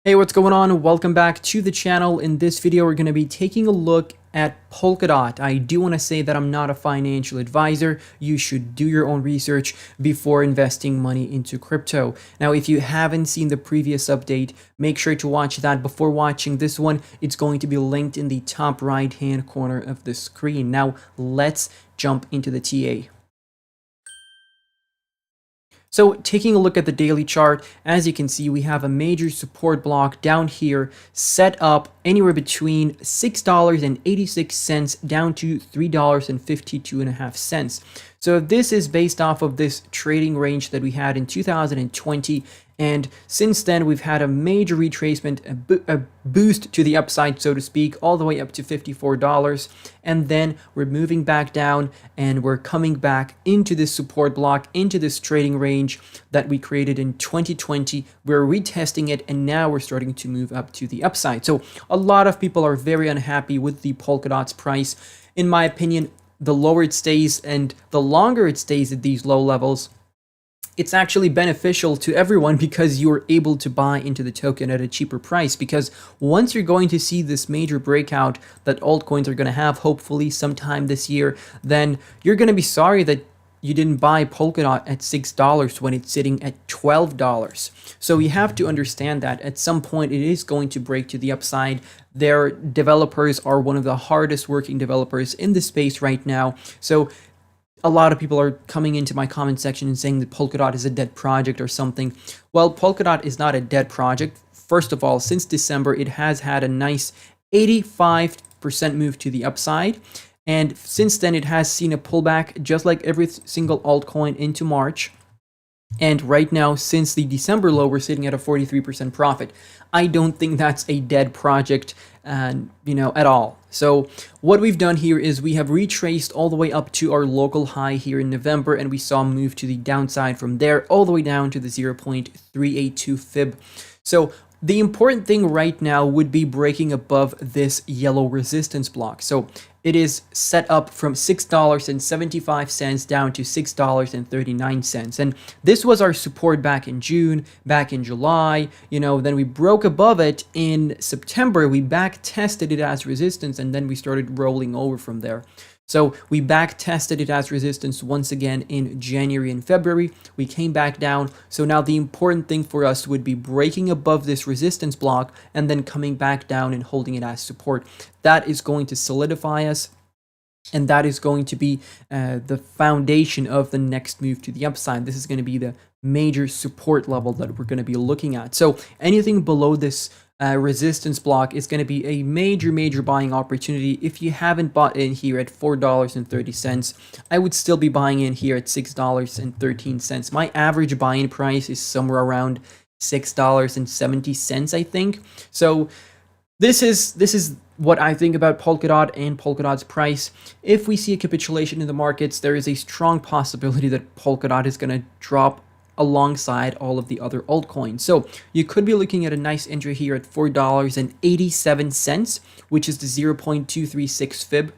Hey, what's going on? Welcome back to the channel. In this video, we're going to be taking a look at Polkadot. I do want to say that I'm not a financial advisor. You should do your own research before investing money into crypto. Now, if you haven't seen the previous update, make sure to watch that before watching this one. It's going to be linked in the top right-hand corner of the screen. Now, let's jump into the TA. So taking a look at the daily chart, as you can see, we have a major support block down here set up anywhere between $6.86 down to $3.52.5. So this is based off of this trading range that we had in 2020. And since then, we've had a major retracement, a boost to the upside, so to speak, all the way up to $54. And then we're moving back down and we're coming back into this support block, into this trading range that we created in 2020. We're retesting it and now we're starting to move up to the upside. So a lot of people are very unhappy with the Polkadot's price. In my opinion, the lower it stays and the longer it stays at these low levels, it's actually beneficial to everyone because you're able to buy into the token at a cheaper price. Because once you're going to see this major breakout that altcoins are going to have, hopefully sometime this year, then you're going to be sorry that you didn't buy Polkadot at $6 when it's sitting at $12. So you have to understand that at some point it is going to break to the upside. Their developers are one of the hardest working developers in the space right now. So a lot of people are coming into my comment section and saying that Polkadot is a dead project or something. Well, Polkadot is not a dead project. First of all, since December, it has had a nice 85% move to the upside. And since then, it has seen a pullback just like every single altcoin into March. And right now, since the December low, we're sitting at a 43% profit. I don't think that's a dead project, at all. So what we've done here is we have retraced all the way up to our local high here in November, and we saw a move to the downside from there all the way down to the 0.382 fib. So the important thing right now would be breaking above this yellow resistance block. So it is set up from $6.75 down to $6.39. And this was our support back in June, back in July, then we broke above it in September. We back tested it as resistance and then we started rolling over from there. So we back tested it as resistance once again in January and February. We came back down. So now the important thing for us would be breaking above this resistance block and then coming back down and holding it as support. That is going to solidify us. And that is going to be the foundation of the next move to the upside. This is going to be the major support level that we're going to be looking at. So anything below this resistance block is going to be a major buying opportunity. If you haven't bought in here at $4.30, I would still be buying in here at $6.13. My average buying price is somewhere around $6.70, I think. So this is what I think about Polkadot and Polkadot's price. If we see a capitulation in the markets, there is a strong possibility that Polkadot is going to drop alongside all of the other altcoins. So you could be looking at a nice entry here at $4.87, which is the 0.236 fib.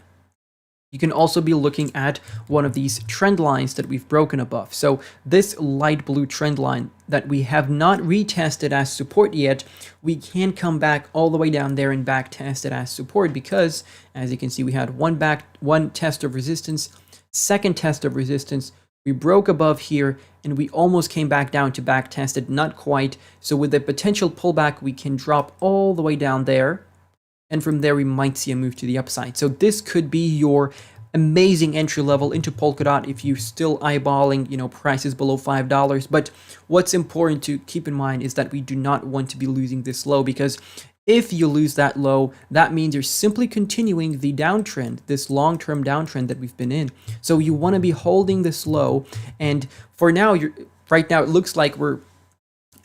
You can also be looking at one of these trend lines that we've broken above. So this light blue trend line that we have not retested as support yet, we can come back all the way down there and back test it as support because, as you can see, we had one test of resistance, second test of resistance. We broke above here and we almost came back down to back test it, not quite. So with the potential pullback, we can drop all the way down there. And from there, we might see a move to the upside. So this could be your amazing entry level into Polkadot if you're still eyeballing, prices below $5. But what's important to keep in mind is that we do not want to be losing this low, because if you lose that low, that means you're simply continuing the downtrend, this long-term downtrend that we've been in. So you want to be holding this low. And for now, right now, it looks like we're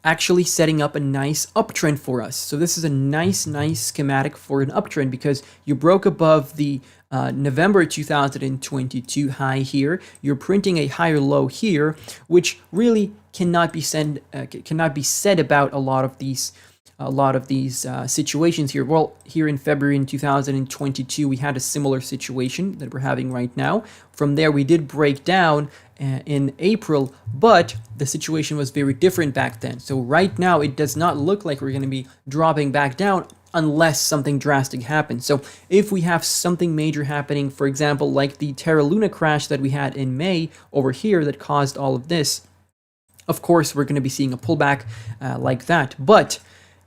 actually setting up a nice uptrend for us. So this is a nice schematic for an uptrend because you broke above the November 2022 high here. You're printing a higher low here, which really cannot be said about a lot of these situations here. Well, here in February in 2022, we had a similar situation that we're having right now. From there, we did break down in April, but the situation was very different back then. So right now it does not look like we're going to be dropping back down unless something drastic happens. So if we have something major happening, for example, like the Terra Luna crash that we had in May over here that caused all of this, of course, we're going to be seeing a pullback like that. But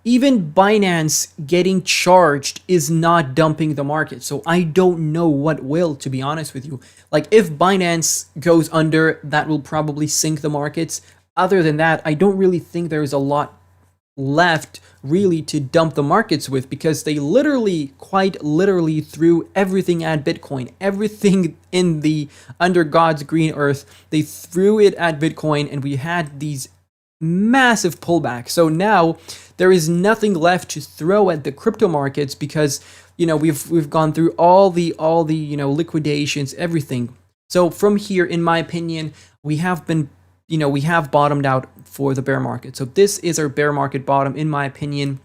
even Binance getting charged is not dumping the market. So I don't know what will, to be honest with you. Like if Binance goes under, that will probably sink the markets. Other than that, I don't really think there's a lot left really to dump the markets with, because they literally, quite literally, threw everything at Bitcoin, everything in the under God's green earth, they threw it at Bitcoin, and we had these massive pullbacks. So now there is nothing left to throw at the crypto markets, because we've gone through all the liquidations, everything. So from here, in my opinion, we have bottomed out for the bear market. So this is our bear market bottom, in my opinion,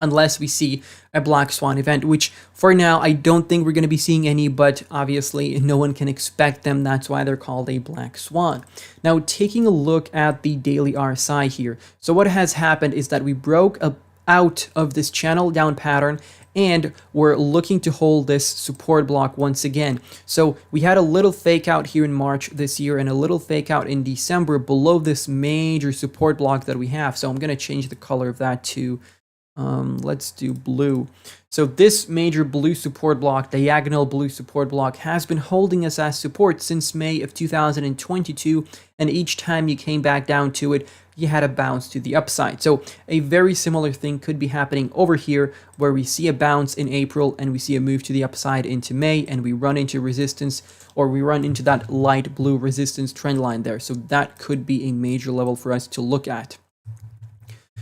unless we see a black swan event, which for now I don't think we're going to be seeing any, but obviously no one can expect them. That's why they're called a black swan. Now, taking a look at the daily RSI here. So what has happened is that we broke out of this channel down pattern, and we're looking to hold this support block once again. So we had a little fake out here in March this year and a little fake out in December below this major support block that we have. So I'm going to change the color of that to let's do blue. So this major blue support block, diagonal blue support block, has been holding us as support since May of 2022, and each time you came back down to it, you had a bounce to the upside. So a very similar thing could be happening over here, where we see a bounce in April and we see a move to the upside into May, and we run into resistance, or we run into that light blue resistance trend line there. So that could be a major level for us to look at.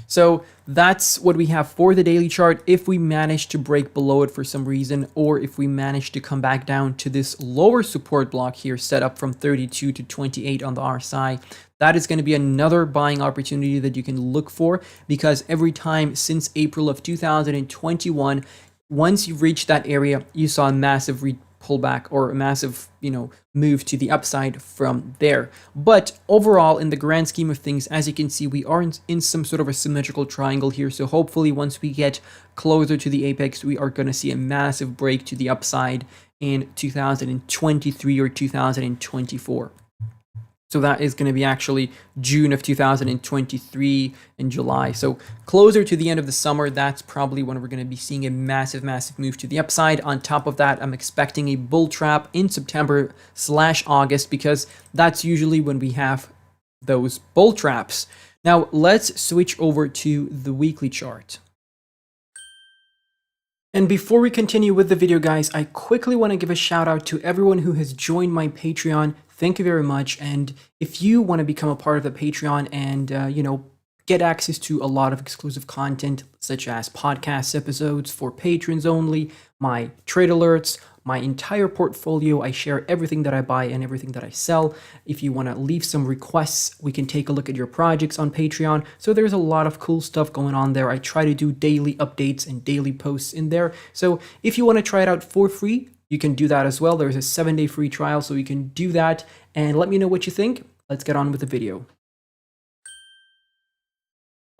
So that's what we have for the daily chart. If we manage to break below it for some reason, or if we manage to come back down to this lower support block here set up from 32 to 28 on the RSI, that is going to be another buying opportunity that you can look for, because every time since April of 2021, once you reach that area, you saw a massive pullback or a massive, move to the upside from there. But overall, in the grand scheme of things, as you can see, we are in some sort of a symmetrical triangle here. So hopefully once we get closer to the apex, we are going to see a massive break to the upside in 2023 or 2024. So that is going to be actually June of 2023 in July. So closer to the end of the summer, that's probably when we're going to be seeing a massive, massive move to the upside. On top of that, I'm expecting a bull trap in September/August, because that's usually when we have those bull traps. Now let's switch over to the weekly chart. And before we continue with the video, guys, I quickly want to give a shout out to everyone who has joined my Patreon. Thank you very much. And if you want to become a part of the Patreon and, get access to a lot of exclusive content, such as podcast episodes for patrons only, my trade alerts, my entire portfolio, I share everything that I buy and everything that I sell. If you want to leave some requests, we can take a look at your projects on Patreon. So there's a lot of cool stuff going on there. I try to do daily updates and daily posts in there. So if you want to try it out for free, you can do that as well. There's a 7-day free trial, so you can do that and let me know what you think. Let's get on with the video.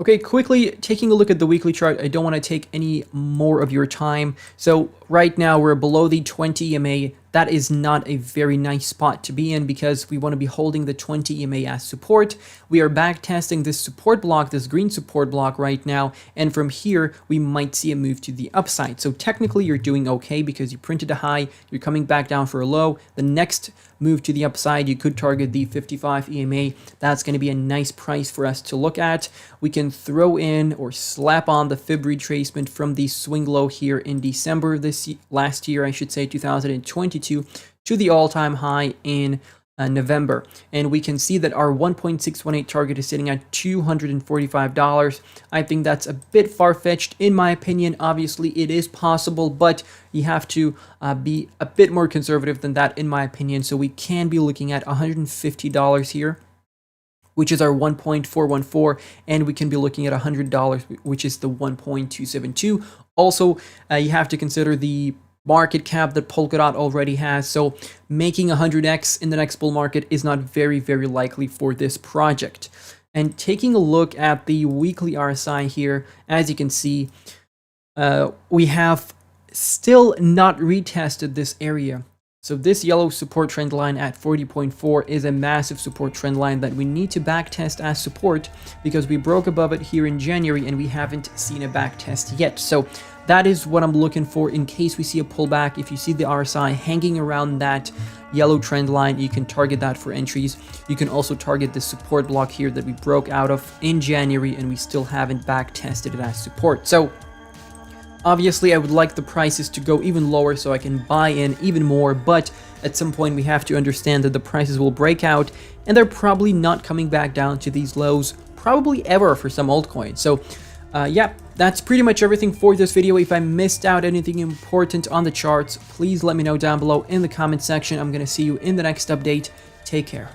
Okay, quickly taking a look at the weekly chart. I don't want to take any more of your time. So right now we're below the 20 EMA. That is not a very nice spot to be in, because we want to be holding the 20 EMA as support. We are back testing this support block, this green support block right now, and from here we might see a move to the upside. So technically you're doing okay, because you printed a high, you're coming back down for a low. The next move to the upside, you could target the 55 EMA. That's going to be a nice price for us to look at. We can throw in or slap on the fib retracement from the swing low here in December last year, I should say 2022, to the all-time high in November. And we can see that our 1.618 target is sitting at $245. I think that's a bit far-fetched in my opinion. Obviously it is possible, but you have to be a bit more conservative than that in my opinion. So we can be looking at $150 here, which is our 1.414, and we can be looking at $100, which is the 1.272. Also, you have to consider the market cap that Polkadot already has. So making 100x in the next bull market is not very, very likely for this project. And taking a look at the weekly RSI here, as you can see, we have still not retested this area. So this yellow support trend line at 40.4 is a massive support trend line that we need to backtest as support, because we broke above it here in January and we haven't seen a backtest yet. So that is what I'm looking for in case we see a pullback. If you see the RSI hanging around that yellow trend line, you can target that for entries. You can also target the support block here that we broke out of in January and we still haven't backtested it as support. So obviously, I would like the prices to go even lower so I can buy in even more, but at some point we have to understand that the prices will break out and they're probably not coming back down to these lows, probably ever for some altcoins. So yeah, that's pretty much everything for this video. If I missed out anything important on the charts, please let me know down below in the comment section. I'm going to see you in the next update. Take care.